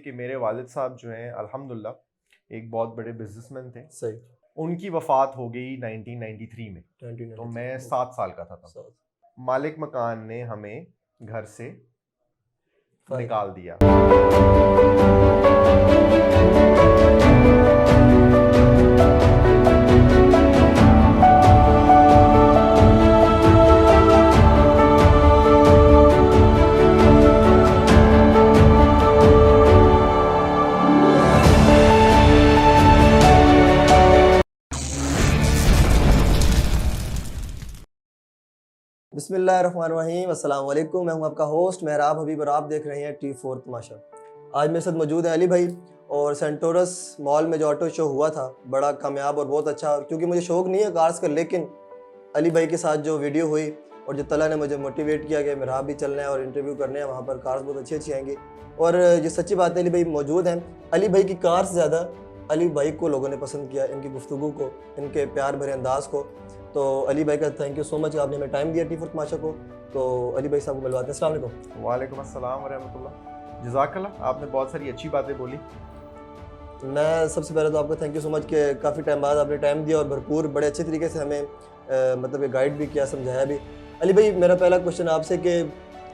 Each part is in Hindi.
कि मेरे वालिद साहब जो हैं अल्हम्दुलिल्लाह एक बहुत बड़े बिजनेसमैन थे। सही। उनकी वफ़ात हो गई 1993 में, 1993 तो मैं 7 साल का था तब। मालिक मकान ने हमें घर से निकाल दिया। बिस्मिल्लाहिर्रहमानिर्रहीम, अस्सलाम वालेकुम। मैं हूं आपका होस्ट मेहराब हबीब और आप देख रहे हैं T4 तमाशा। आज मेरे साथ मौजूद है अली भाई और सेंटोरस मॉल में जो ऑटो शो हुआ था बड़ा कामयाब और बहुत अच्छा, क्योंकि मुझे शौक़ नहीं है कार्स का, लेकिन अली भाई के साथ जो वीडियो हुई और जो तला ने मुझे मोटिवेट किया कि मेहराब भी चलना है और इंटरव्यू करने हैं, वहाँ पर कार्स बहुत अच्छी अच्छी आएंगी। और ये सच्ची बात है, अली भाई मौजूद हैं। अली भाई की कार से ज़्यादा अली भाई को लोगों ने पसंद किया, इनकी गुफ्तगू को, इनके प्यार भरे अंदाज़ को। तो अली भाई का थैंक यू सो मच, आपने हमें टाइम दिया T4 तमाशा को। तो अली भाई साहब को मिलवाते हैं। अस्सलाम वालेकुम। वालेकुम अस्सलाम व रहमतुल्लाह। जज़ाकल्लाह, आपने बहुत सारी अच्छी बातें बोली। मैं सबसे पहले तो आपका थैंक यू सो मच कि काफ़ी टाइम बाद आपने टाइम दिया और भरपूर बड़े अच्छे तरीके से हमें मतलब ये गाइड भी किया, समझाया भी। अली भाई मेरा पहला क्वेश्चन आपसे कि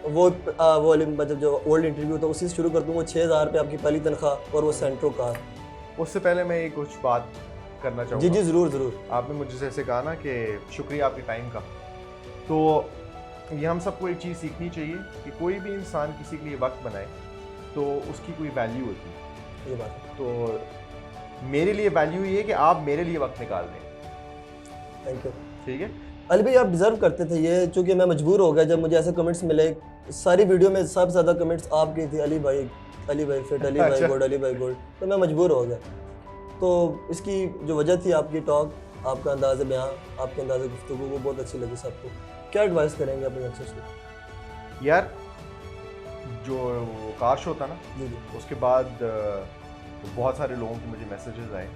वो मतलब जो ओल्ड इंटरव्यू था उसी से शुरू कर दूँ। वो 6000 रुपये आपकी पहली तनख्वाह और वो सेंट्रो कार। उससे पहले मैं ये कुछ बात करना चाहूँगा। जी जी ज़रूर ज़रूर। आपने मुझे जैसे कहा ना कि शुक्रिया आपके टाइम का, तो ये हम सबको एक चीज़ सीखनी चाहिए कि कोई भी इंसान किसी के लिए वक्त बनाए तो उसकी कोई वैल्यू होती है। ये बात है। तो मेरे लिए वैल्यू ये है कि आप मेरे लिए वक्त निकाल दें। Thank you. ठीक है अली भाई, आप डिज़र्व करते थे ये, चूँकि मैं मजबूर हो गया जब मुझे ऐसे कमेंट्स मिले। सारी वीडियो में सबसे ज़्यादा कमेंट्स आपकी थी, अली भाई फिट, अली भाई गुड, अली भाई गुड। तो मैं मजबूर हो गया। तो इसकी जो वजह थी आपकी टॉक, आपका अंदाज़ बयान, आपके अंदाज़ गुफ्तगू, वो बहुत अच्छी लगी सबको। क्या एडवाइस करेंगे अपने यंगस्टर्स को? यार, जो कार शो था ना, जी जी, उसके बाद बहुत सारे लोगों के मुझे मैसेजेस आए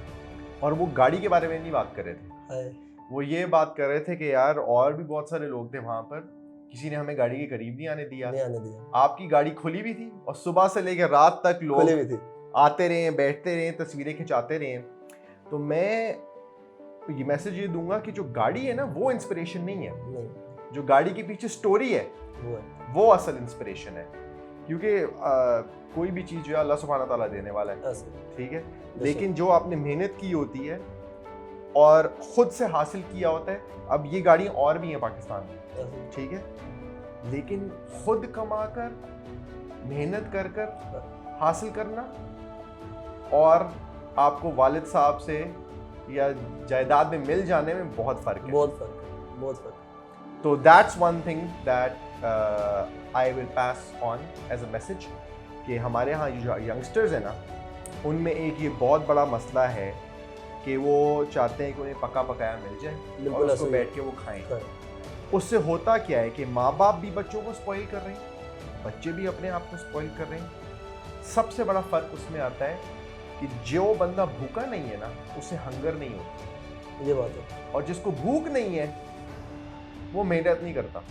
और वो गाड़ी के बारे में नहीं बात कर रहे थे। वो ये बात कर रहे थे कि यार और भी बहुत सारे लोग थे वहाँ पर, किसी ने हमें गाड़ी के करीब नहीं आने दिया। आपकी गाड़ी खुली भी थी और सुबह से लेकर रात तक लोग खुली भी थी, आते रहे, बैठते रहे, तस्वीरें खिंचाते रहे। तो मैं ये मैसेज ये दूंगा कि जो गाड़ी है ना वो इंस्पिरेशन नहीं है, जो गाड़ी के पीछे स्टोरी है वो असल इंस्पिरेशन है। क्योंकि कोई भी चीज़ जो है अल्लाह सुब्हाना तआला देने वाला है, ठीक है, लेकिन जो आपने मेहनत की होती है और ख़ुद से हासिल किया होता है। अब ये गाड़ी और भी हैं पाकिस्तान में, ठीक है, लेकिन खुद कमा कर, मेहनत कर कर हासिल करना और आपको वालिद साहब से या जायदाद में मिल जाने में बहुत फ़र्क है। बहुत फ़र्क। तो that's one thing that I will pass on as a message कि हमारे यहाँ जो यंगस्टर्स हैं ना, उनमें एक ये बहुत बड़ा मसला है कि वो चाहते हैं कि उन्हें पका पकाया मिल जाए और उसको बैठ के वो खाएं। उससे होता क्या है कि माँ बाप भी बच्चों को स्पॉइल कर रहे हैं, बच्चे भी अपने आप को स्पॉइल कर रहे हैं। सबसे बड़ा फ़र्क उसमें आता है कि जो बंदा भूखा नहीं है ना, उसे हंगर नहीं होती। ये बात है। और जिसको भूख नहीं है वो मेहनत नहीं करता,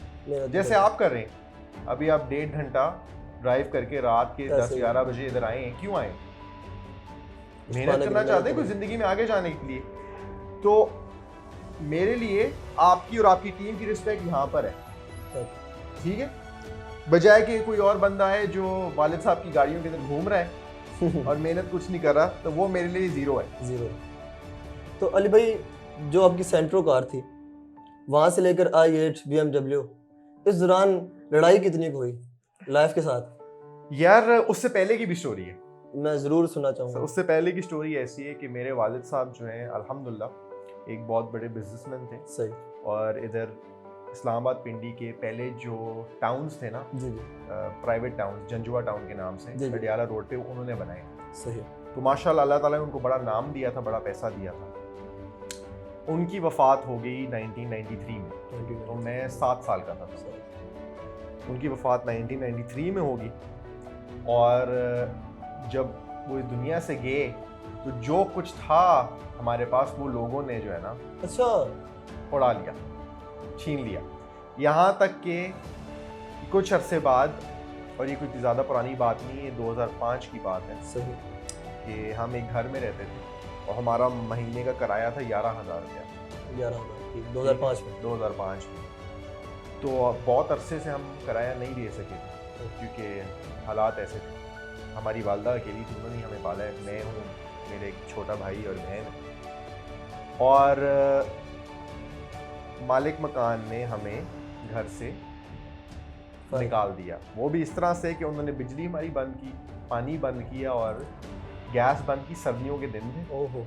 जैसे आप कर रहे हैं। अभी आप 1.5 घंटा ड्राइव करके रात के 10-11 बजे इधर आए हैं। क्यों आए? मेहनत करना चाहते हैं कुछ ज़िंदगी में आगे जाने के लिए। तो मेरे लिए आपकी और आपकी टीम की रिस्पेक्ट यहाँ पर है, ठीक है, बजाय कि कोई और बंदा है जो वालिद साहब की गाड़ियों के अंदर घूम रहा है और मेहनत कुछ नहीं कर रहा, तो वो मेरे लिए ज़ीरो है। ज़ीरो। तो अली भाई, जो आपकी सेंट्रो कार थी, वहाँ से लेकर i8 BMW, इस दौरान लड़ाई कितनी हुई लाइफ के साथ? यार, उससे पहले की भी स्टोरी है, मैं ज़रूर सुनना चाहूँगा। उससे पहले की स्टोरी ऐसी है कि मेरे वालिद साहब जो हैं अल्हम्दुलिल्लाह एक बहुत बड़े बिजनेसमैन थे। सही। और इधर इस्लामाबाद पिंडी के पहले जो टाउन्स थे ना, जी प्राइवेट टाउन्स, जंजुआ टाउन के नाम से अडियाला रोड पे उन्होंने बनाए। सही। तो माशाल्लाह अल्लाह ताला ने उनको बड़ा नाम दिया था, बड़ा पैसा दिया था। उनकी वफ़ात हो गई 1993 में, तो मैं 7 साल का था। उनकी वफ़ात 1993 में होगी और जब वो इस दुनिया से गए तो जो कुछ था हमारे पास वो लोगों ने जो है ना, अच्छा, उड़ा लिया, छीन लिया। यहाँ तक कि कुछ अरसे बाद और ये कोई ज़्यादा पुरानी बात नहीं है, 2005 की बात है सही। कि हम एक घर में रहते थे और हमारा महीने का किराया था 11,000 रुपया। 11,000 2005 में। 2005 में। तो बहुत अरसे से हम किराया नहीं दे सके थे क्योंकि हालात ऐसे थे। हमारी वालदा अकेली थी, उन्होंने हमें पाला है। मैं हूँ, मेरे एक छोटा भाई और बहन, और मालिक मकान ने हमें घर से निकाल दिया। वो भी इस तरह से कि उन्होंने बिजली हमारी बंद की, पानी बंद किया और गैस बंद की। सर्दियों के दिन थे ओहो।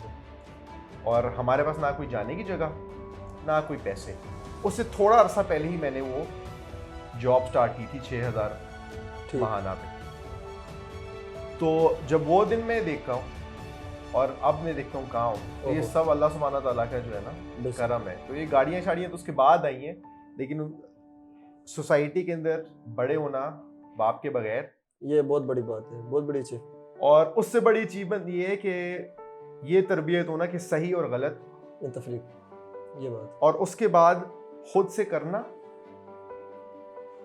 और हमारे पास ना कोई जाने की जगह, ना कोई पैसे। उससे थोड़ा अरसा पहले ही मैंने वो जॉब स्टार्ट की थी 6,000 महाना पे। तो जब वो दिन मैं देखता हूँ और अब मैं देखता हूँ कहाँ हूँ, तो ये सब अल्लाह सुब्हाना तआला का जो है ना करम है। तो ये गाड़ियाँ शाड़ियाँ तो उसके बाद आई हैं, लेकिन सोसाइटी के अंदर बड़े होना बाप के बगैर, ये बहुत बड़ी बात है, बहुत बड़ी चीज। और उससे बड़ी अचीवमेंट ये है कि ये तरबियत होना कि सही और गलत, ये तफरीक, ये बात। और उसके बाद खुद से करना।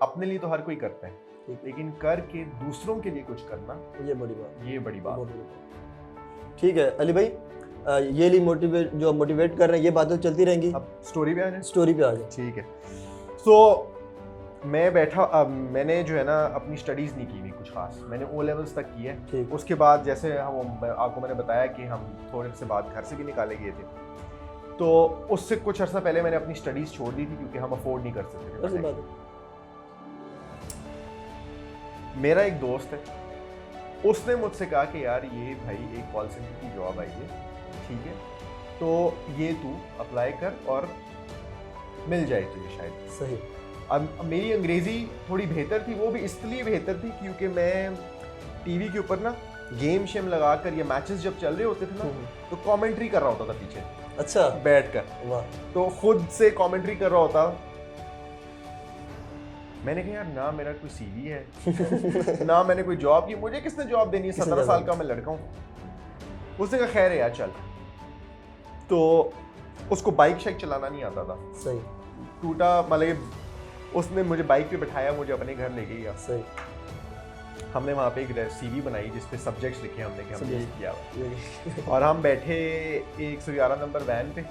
अपने लिए तो हर कोई करता है, लेकिन करके दूसरों के लिए कुछ करना, ये बड़ी बात, ये बड़ी बात है। ठीक है अली भाई, ये लिए मोटिवेट कर रहे हैं, ये बातें तो चलती रहेंगी। अब स्टोरी पे आ जाए। स्टोरी पे आ जाए। ठीक है। सो मैं बैठा, अब मैंने जो है ना अपनी स्टडीज़ नहीं की हुई कुछ खास। मैंने ओ लेवल्स तक की है। उसके बाद जैसे आपको मैंने बताया कि हम थोड़े से बाद घर से भी निकाले गए थे, तो उससे कुछ अर्सा पहले मैंने अपनी स्टडीज़ छोड़ दी थी क्योंकि हम अफोर्ड नहीं कर सकते थे। मेरा एक दोस्त है, उसने मुझसे कहा कि यार ये भाई एक कॉल सेंटर की जॉब आई है, ठीक है, तो ये तू अप्लाई कर और मिल जाए तुझे शायद। सही। अब मेरी अंग्रेज़ी थोड़ी बेहतर थी, वो भी इसलिए बेहतर थी क्योंकि मैं टीवी के ऊपर ना गेम शेम लगा कर या मैचेस जब चल रहे होते थे ना, तो कमेंट्री कर रहा होता था पीछे। अच्छा। बैठ कर। वाह। तो खुद से कमेंट्री कर रहा होता। मैंने कहा यार ना मेरा कोई सीवी है ना मैंने कोई जॉब की, मुझे किसने जॉब देनी है, 17 साल का मैं लड़का हूँ। उसने कहा खैर है यार चल। तो उसको बाइक शाइक चलाना नहीं आता था। सही। टूटा, मतलब उसने मुझे बाइक पे बिठाया, मुझे अपने घर ले गई। सही। हमने वहाँ पे एक सीवी बनाई जिसपे सब्जेक्ट्स लिखे हमने कि हमने ये किया हुआ। और हम बैठे 111 नंबर वैन पे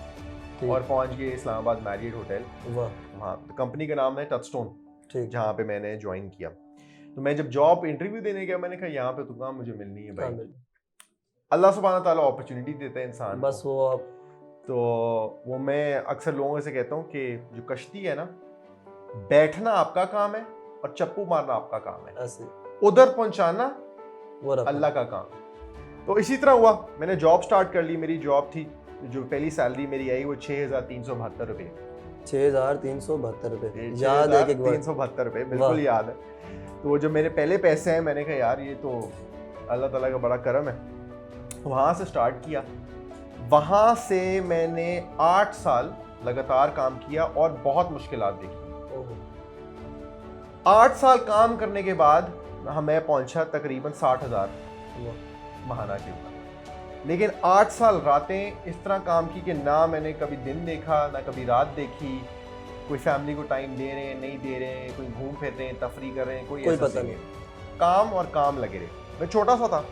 और पहुँच गए इस्लामाबाद मैरियट होटल। वहाँ कंपनी का नाम है टचस्टोन, जहाँ पे मैंने ज्वाइन किया। तो मैं जब जॉब इंटरव्यू देने गया, मैंने कहा यहाँ पे तो काम मुझे मिलनी है भाई। अल्लाह सुब्हाना ताला अपॉर्चुनिटी देता है इंसान बस को। वो आप, तो वो मैं अक्सर लोगों से कहता हूँ कि जो कश्ती है ना, बैठना आपका काम है और चप्पू मारना आपका काम है, ऐसे उधर पहुंचाना वो अल्लाह का काम। तो इसी तरह हुआ, मैंने जॉब स्टार्ट कर ली। मेरी जॉब थी, जो पहली सैलरी मेरी आई वो 6,372 रुपये। 6,372 रुपये, याद है? 372 रुपये, बिल्कुल याद है। तो जो मेरे पहले पैसे हैं, मैंने कहा यार ये तो अल्लाह ताला का बड़ा करम है। वहाँ से स्टार्ट किया। वहाँ से मैंने 8 साल लगातार काम किया और बहुत मुश्किलात देखी। 8 साल काम करने के बाद मैं पहुंचा तकरीबन 60,000 महाना के ऊपर। लेकिन 8 साल रातें इस तरह काम की कि ना मैंने कभी दिन देखा ना कभी रात देखी। कोई फैमिली को टाइम दे रहे हैं, नहीं दे रहे हैं, कोई घूम फिर रहे हैं, तफरी कर रहे हैं, कोई पता नहीं। काम और काम लगे रहे। मैं छोटा सा था।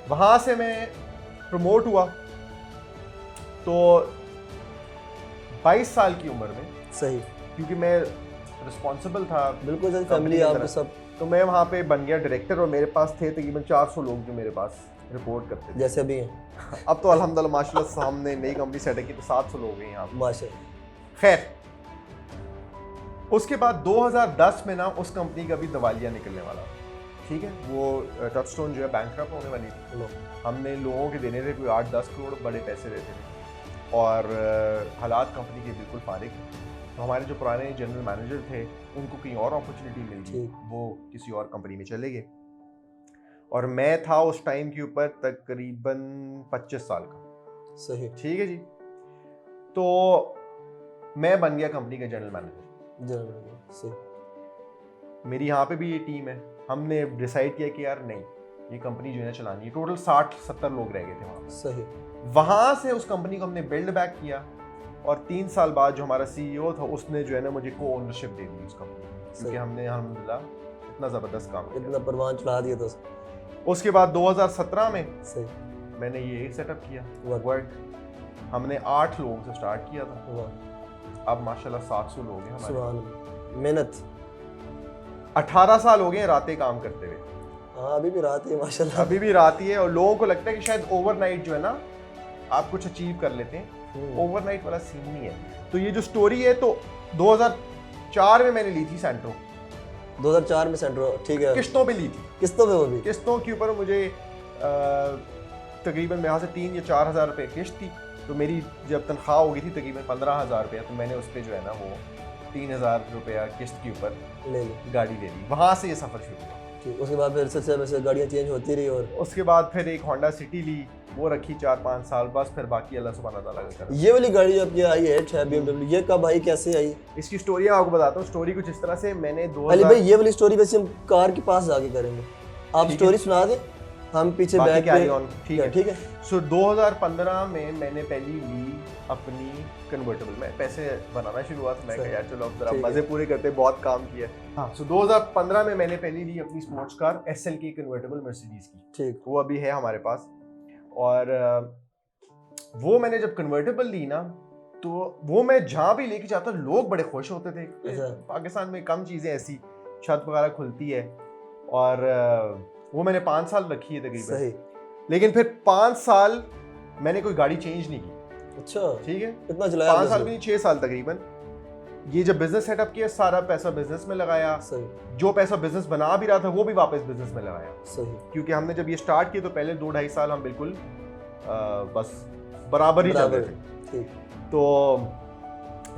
वहाँ से मैं प्रमोट हुआ तो 22 साल की उम्र में। सही। क्योंकि मैं रिस्पॉन्सिबल था, बिल्कुल फैमिली आप सब। तो मैं वहाँ पे बन गया डायरेक्टर और मेरे पास थे तकरीबन 400 लोग जो मेरे पास रिपोर्ट करते थे। जैसे अभी हैं। अब तो अल्हम्दुलिल्लाह माशाल्लाह सामने नई कंपनी सेट की तो 700 लोग हैं यहाँ माशाल्लाह। खैर, उसके बाद 2010 में ना उस कंपनी का भी दिवालिया निकलने वाला, ठीक है। वो टचस्टोन जो है बैंकक्रप्ट होने वाली थी। हमने लोगों के देने थे कोई 8-10 करोड़, बड़े पैसे देते थे और हालात कंपनी के बिल्कुल फारिग। तो हमारे जो पुराने जनरल मैनेजर थे उनको कहीं और अपॉर्चुनिटी मिल गई, वो किसी और कंपनी में चले गए और मैं था उस टाइम के ऊपर तकरीबन 25 साल का। सही। ठीक है जी। तो मैं बन गया कंपनी का जनरल मैनेजर। सही। मेरी यहाँ पे भी ये टीम है। हमने डिसाइड किया कि यार नहीं, ये कंपनी जो है चलानी है। टोटल 60-70 लोग रह गए थे वहाँ। सही। वहाँ से उस कंपनी को हमने बिल्ड बैक किया और 3 साल बाद जो हमारा CEO था उसने जो है ना मुझे को ओनरशिप दे दी उस कंपनी की, क्योंकि हमने अल्हम्दुलिल्लाह इतना ज़बरदस्त काम किया। इतना परवान चढ़ा दिया था उसके बाद 2017 में सही। मैंने ये सेटअप किया वाह। वर्क। हमने 8 लोगों से स्टार्ट किया था, वाह, अब माशाल्लाह 700 लोग हैं हमारे। सुभान अल्लाह। मेहनत। 18 साल हो गए हैं रातें काम करते हुए। हाँ अभी भी रात है माशाल्लाह। अभी भी रात ही है, और लोगों को लगता है कि शायद ओवरनाइट जो है ना आप कुछ अचीव कर लेते हैं। ओवरनाइट वाला सीन नहीं है। तो ये जो स्टोरी है, तो 2004 में मैंने ली थी सेंट्रो। 2004 में सेंट्रो, ठीक है। किस्तों पे ली थी। किस्तों पे? वो भी किस्तों के ऊपर मुझे तकरीबन यहाँ से 3 या 4 हज़ार रुपये किस्त थी। तो मेरी जब तनख्वाह हो गई थी तकरीबन 15,000 रुपया, तो मैंने उस पर जो है ना वो 3,000 रुपया किस्त के ऊपर ले ली, गाड़ी ले ली। वहाँ से ये सफ़र शुरू हुआ। ठीक। उसके बाद फिर सिलसिले में से गाड़ियाँ चेंज होती रही, और उसके बाद फिर एक होंडा सिटी ली, वो रखी 4-5 साल, बस फिर बाकी अल्लाह सुब्हान व तआला का करम। ये वाली गाड़ी अब ये आई है BMW, ये कब आई, कैसे आई? इसकी स्टोरी मैं आपको बताता हूँ। स्टोरी कुछ इस तरह से, मैंने अली भाई ये वाली स्टोरी वैसे हम कार के पास जाके करेंगे, आप स्टोरी सुना दें, हम पीछे बैक कैरी ऑन। ठीक है, ठीक है। सो 2015 में मैंने पहली ली अपनी कन्वर्टेबल। मैं पैसे बनाना शुरू हुआ, तो मैं कहा यार चलो अब जरा मजे पूरे करते, बहुत काम किया। हाँ, सो 2015 में मैंने पहली ली अपनी sports car SLK convertible Mercedes की। ठीक। वो अभी है हमारे पास। और वो मैंने जब कन्वर्टेबल ली ना, तो वो मैं जहाँ भी लेके जाता लोग बड़े खुश होते थे। पाकिस्तान में कम चीज़ें ऐसी छत वगैरह खुलती है। और वो मैंने 5 साल रखी है तकरीबन। सही। लेकिन फिर 5 साल मैंने कोई गाड़ी चेंज नहीं की। अच्छा, ठीक है, कितना चलाया? 5 साल भी नहीं, 6 साल तकरीबन। ये जब बिजनेस सेटअप किया, सारा पैसा बिजनेस में लगाया। सही। जो पैसा बिजनेस बना भी रहा था वो भी वापस बिजनेस में लगाया। सही। क्योंकि हमने जब ये स्टार्ट किया तो पहले 2-2.5 साल हम बिल्कुल बस बराबर ही चल रहे थे। ठीक। तो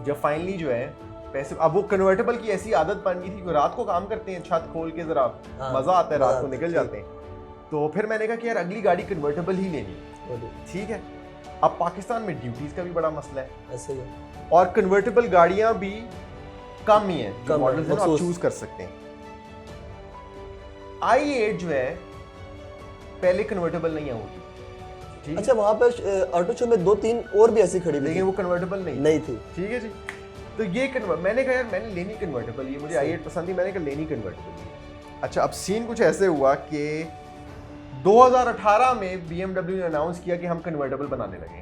जब फाइनली जो है पैसे, अब वो कन्वर्टेबल की ऐसी आदत बन गई थी कि रात को काम करते हैं, छत खोल के जरा मजा आता है, रात को निकल जाते हैं। तो फिर मैंने कहा कि यार अगली गाड़ी कन्वर्टेबल ही लेनी। ठीक है, अब पाकिस्तान में ड्यूटीज का भी बड़ा मसला है, ऐसे ही, और कन्वर्टेबल गाड़ियां भी कम ही हैं, कम मॉडल्स हैं आप चूज कर सकते हैं। i8 जो है पहले कन्वर्टेबल नहीं होती। ठीक, अच्छा, वहाँ पे ऑटो शो में 2-3 और भी ऐसी खड़ी, लेकिन वो कन्वर्टेबल नहीं थी। ठीक है जी। तो ये मैंने कहा यार मैंने लेनी कन्वर्टेबल, ये मुझे i8 पसंद थी, मैंने कहा लेनी कन्वर्टेबल। अच्छा, अब सीन कुछ ऐसे हुआ कि 2018 में BMW ने अनाउंस किया कि हम कन्वर्टेबल बनाने लगे।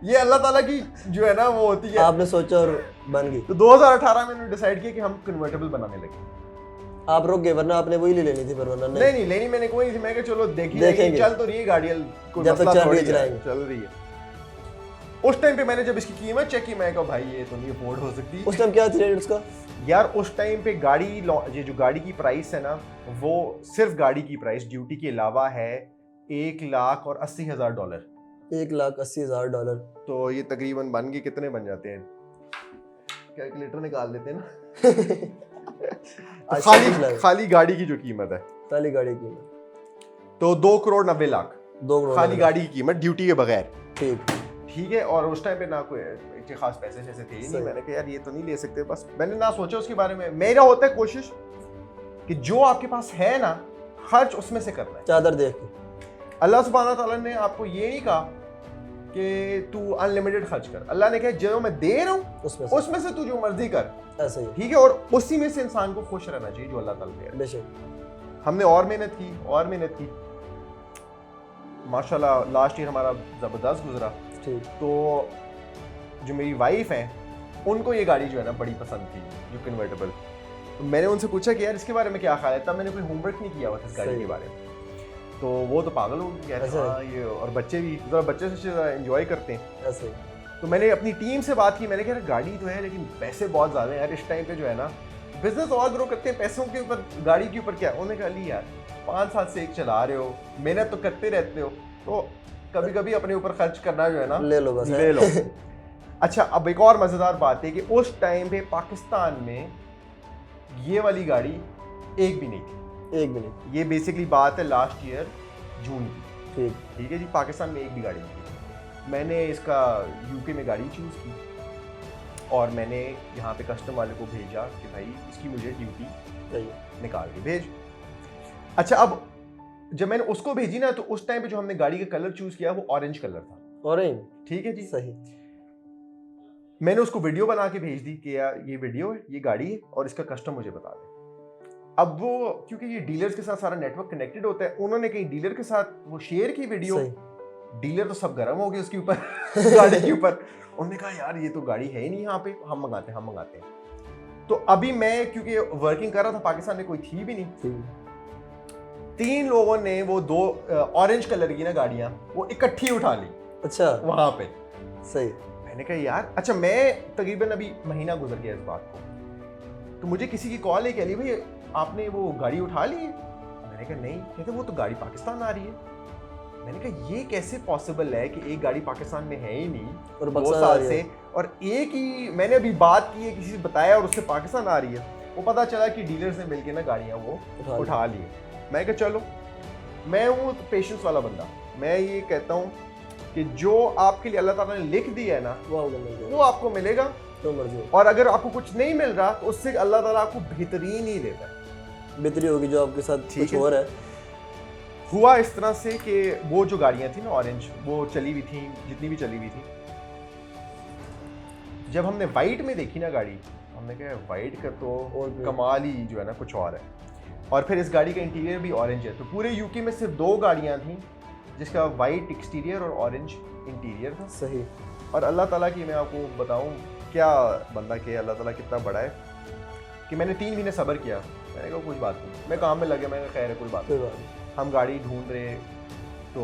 ये अल्लाह ताला की जो है ना वो होती है, आपने सोचा और बन गई। तो 2018 में उन्होंने डिसाइड किया कि हम कन्वर्टेबल बनाने लगे। आप रुक गए, वरना आपने वही ले लेनी थी, पर वरना नहीं लेनी मैंने कोई नहीं थी। मैं कहा चलो देखेंगे, चल तो रही है गाड़ी, कोई जब तक चल रही है। उस टाइम पे मैंने जब इसकी कीमत चेक की, मैं कहा भाई ये तो नहीं अफोर्ड हो सकती। उस टाइम क्या थी रेट उसका? यार उस टाइम पे गाड़ी, ये जो गाड़ी की प्राइस है ना, वो सिर्फ गाड़ी की प्राइस ड्यूटी के अलावा है $1,80,000। $1,80,000। तो ये तकरीबन बन के कितने बन जाते हैं, कैलकुलेटर निकाल लेते हैं ना। तो खाली गाड़ी की जो कीमत है, खाली गाड़ी की तो 2,90,00,000 2 करोड़ खाली गाड़ी की कीमत ड्यूटी के बगैर। ठीक है, और उस टाइम पे ना कोई इतने खास पैसे जैसे थे ही नहीं। मैंने कहा यार ये तो नहीं ले सकते, बस मैंने ना सोचा उसके बारे में। मेरा होता है कोशिश कि जो आपके पास है ना, खर्च उसमें से करना है, चादर देख के। अल्लाह सुब्हान व तआला ने आपको ये नहीं कहा कि तू अनलिमिटेड खर्च कर। अल्लाह ने कहा जो मैं दे रहा हूँ उसमें से तू जो मर्जी कर, ऐसे ही। ठीक है, और उसी में से इंसान को खुश रहना चाहिए जो अल्लाह ताला दे रहा है। बेशक हमने और मेहनत की माशाल्लाह। लास्ट ईयर हमारा ज़बरदस्त गुजरा। ठीक। तो जो मेरी वाइफ हैं उनको ये गाड़ी जो है ना बड़ी पसंद थी, जो कन्वर्टेबल। तो मैंने उनसे पूछा कि यार इसके बारे में क्या ख्याल है, तब मैंने कोई होमवर्क नहीं किया हुआ था इस गाड़ी के बारे में। तो वो तो पागल हो गए, हाँ ये, और बच्चे भी ज़रा बच्चे से एंजॉय करते हैं ऐसे। तो मैंने अपनी टीम से बात की, मैंने कहा गाड़ी तो है लेकिन पैसे बहुत ज़्यादा हैं यार इस टाइम पे, जो है ना बिजनेस और ग्रो करते हैं, पैसों के ऊपर गाड़ी के ऊपर क्या। उन्होंने कहा ली यार 5 साल से एक चला रहे हो, मेहनत तो करते रहते हो, तो कभी कभी अपने ऊपर खर्च करना जो है ना ले लो बस, ले लो। अच्छा, अब एक और मज़ेदार बात है कि उस टाइम पे पाकिस्तान में ये वाली गाड़ी एक भी नहीं थी। एक भी नहीं। ये बेसिकली बात है लास्ट ईयर जून की। ठीक है जी, पाकिस्तान में एक भी गाड़ी नहीं थी। मैंने इसका यूके में गाड़ी चूज़ की और मैंने यहाँ पे कस्टम वाले को भेजा कि भाई इसकी मुझे ड्यूटी निकाल के भेज। अच्छा, अब जब मैंने उसको भेजी ना, तो उस टाइम पे जो हमने गाड़ी का कलर चूज किया वो ऑरेंज कलर था। ऑरेंज? ठीक है जी, सही। मैंने उसको वीडियो बना के भेज दी कि यार ये वीडियो है, ये गाड़ी है और इसका कस्टम मुझे बता दे। अब वो क्योंकि ये डीलर्स के साथ सारा नेटवर्क कनेक्टेड होता है, उन्होंने कहीं डीलर के साथ वो शेयर की वीडियो, डीलर तो सब गर्म हो गए उसके ऊपर गाड़ी के ऊपर। उन्होंने कहा यार ये तो गाड़ी है ही नहीं यहाँ पे, हम मंगाते हैं। तो अभी मैं क्योंकि वर्किंग कर रहा था पाकिस्तान में, कोई थी भी नहीं, 3 लोगों ने वो 2 ऑरेंज कलर की ना गाड़ियाँ वो इकट्ठी उठा ली। अच्छा, वहाँ पे सही। मैंने कहा यार, अच्छा मैं तकरीबन अभी महीना गुजर गया इस बात को, तो मुझे किसी की कॉल है कि अली भाई आपने वो गाड़ी उठा ली है? मैंने कहा नहीं। कहते वो तो गाड़ी पाकिस्तान आ रही है। मैंने कहा ये कैसे पॉसिबल है कि एक गाड़ी पाकिस्तान में है ही नहीं और 2 साल से, और एक ही मैंने अभी बात की है, किसी से बताया और उससे पाकिस्तान आ रही है। वो पता चला कि डीलर्स ने मिलकर ना गाड़ियाँ वो उठा ली। मैं कहा चलो, मैं हूँ पेशेंस वाला बंदा, मैं ये कहता हूँ कि जो आपके लिए अल्लाह ताला ने लिख दिया है ना वो आपको मिलेगा, तो मर्जी। और अगर आपको कुछ नहीं मिल रहा तो उससे अल्लाह ताला आपको बेहतरीन ही देता है, बेहतरी होगी जो आपके साथ कुछ और है। हुआ इस तरह से कि वो जो गाड़ियाँ थी ना ऑरेंज, वो चली हुई थी, जितनी भी चली हुई थी, जब हमने वाइट में देखी ना गाड़ी, हमने कहा वाइट का तो कमाल ही जो है ना कुछ और है। और फिर इस गाड़ी का इंटीरियर भी ऑरेंज है। तो पूरे यूके में सिर्फ 2 गाड़ियाँ थी जिसका वाइट एक्सटीरियर और ऑरेंज इंटीरियर था। सही। और अल्लाह ताला की मैं आपको बताऊं क्या बंदा के अल्लाह ताला कितना बड़ा है कि मैंने 3 महीने सब्र किया। मैंने कहा कोई बात नहीं, मैं काम में लगे, मैंने खैर है कोई बात नहीं। हम गाड़ी ढूंढ रहे तो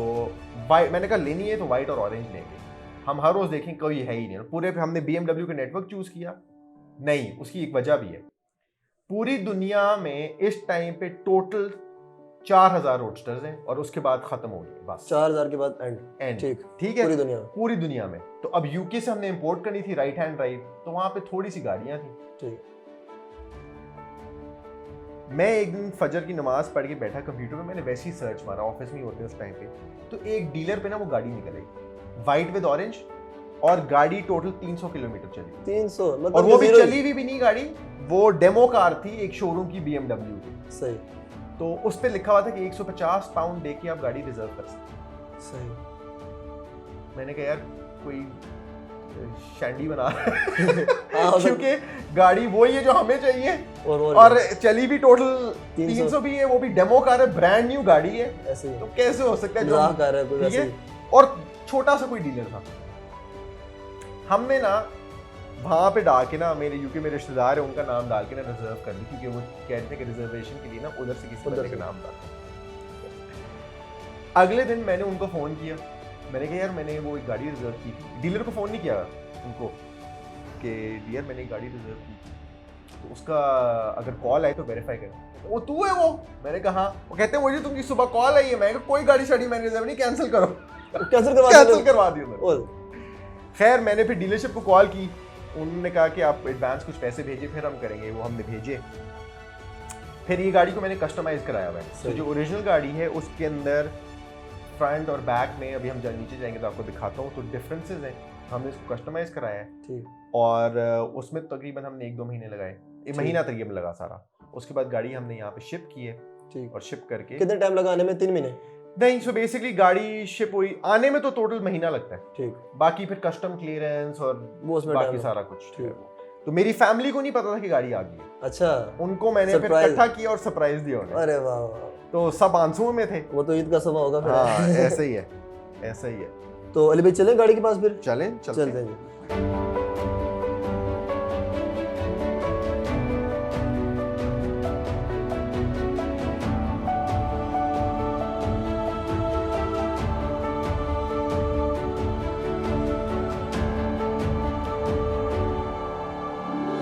वाइट, मैंने कहा लेनी है तो वाइट और ऑरेंज लेंगे, हम हर रोज़ देखें कोई है ही नहीं। पूरे पे हमने BMW का नेटवर्क चूज़ किया, नहीं, उसकी एक वजह भी है। पूरी दुनिया में इस टाइम पे टोटल 4000 रोडस्टर्स हैं और उसके बाद खत्म हो गई बस। 4000 के बाद एंड। ठीक है, पूरी दुनिया में। तो अब यूके से हमने इंपोर्ट करनी थी राइट हैंड ड्राइव, तो वहां पे थोड़ी सी गाड़ियां थी। ठीक। मैं एक दिन फजर की नमाज पढ़ के बैठा कंप्यूटर में, मैंने वैसे ही सर्च मारा, ऑफिस में ही होते हैं उस टाइम पे, तो एक डीलर पे ना वो गाड़ी निकल आई वाइट विद ऑरेंज, और गाड़ी टोटल 300 किलोमीटर चली। 300 मतलब, और वो भी चली हुई भी नहीं गाड़ी, वो डेमो कार थी एक शोरूम की BMW की। सही। तो उस पे लिखा हुआ था कि 150 पाउंड देके आप गाड़ी रिजर्व कर सकते। सही। मैंने कहा यार कोई शैंडी बना क्योंकि गाड़ी वही है जो हमें चाहिए, और चली भी टोटल 300 भी है, वो भी डेमो कार है, ब्रांड न्यू गाड़ी है। ऐसे ही। तो कैसे हो सकता है जो कार है कोई ऐसे ही। और छोटा सा कोई डीलर था। हमने ना वहाँ पे डाल के ना, मेरे यूके में रिश्तेदार है, उनका नाम डाल के ना रिजर्व कर ली, क्योंकि वो कह रहे थे कि रिजर्वेशन के लिए ना उधर से किसी बंदे का नाम डाल। अगले दिन मैंने उनको फ़ोन किया, मैंने कहा यार मैंने वो एक गाड़ी रिजर्व की थी। डीलर को फ़ोन नहीं किया उनको कि डियर मैंने एक गाड़ी रिजर्व की थी, तो उसका अगर कॉल आए तो वेरीफाई करें। वो तू है वो? मैंने कहा हाँ। वो कहते हैं मुझे तुमकी सुबह कॉल आई है। मैंने कहा कोई गाड़ी शाड़ी मैंने रिजर्व नहीं, कैंसिल करो। कैंसिल करवा दी। खैर मैंने फिर डीलरशिप को कॉल की, उन्होंने कहा कि आप एडवांस कुछ पैसे भेजिए फिर हम करेंगे। वो हमने भेजे। फिर ये गाड़ी को मैंने कस्टमाइज़ कराया हुआ है। तो जो ओरिजिनल गाड़ी है उसके अंदर फ्रंट और बैक में, अभी हम जब नीचे जाएंगे तो आपको दिखाता हूँ, तो डिफरेंसेस हैं। हमने इसको कस्टमाइज़ कराया है। ठीक। और उसमें तकरीबन हमने 1-2 महीने लगाए, 1 महीना तकरीबन लगा सारा। उसके बाद गाड़ी हमने यहाँ पे शिप की है। ठीक। और शिप करके कितने टाइम लगा आने में? 3 महीने? नहीं, सो बेसिकली गाड़ी शिप हुई, आने में तो टोटल महीना लगता है। ठीक। बाकी फिर कस्टम क्लियरेंस और वो उसमें बाकी सारा कुछ। ठीक। तो मेरी फैमिली को नहीं पता था कि गाड़ी आ गई है। अच्छा। उनको मैंने फिर इकट्ठा किया और सरप्राइज दिया उन्हें। अरे वाह। तो सब आंसुओं में थे। वो तो ईद का समय होगा फिर। हाँ, ऐसा ही है, ऐसा ही है। तो अली भाई चलें गाड़ी के पास फिर? चलें, चलते हैं।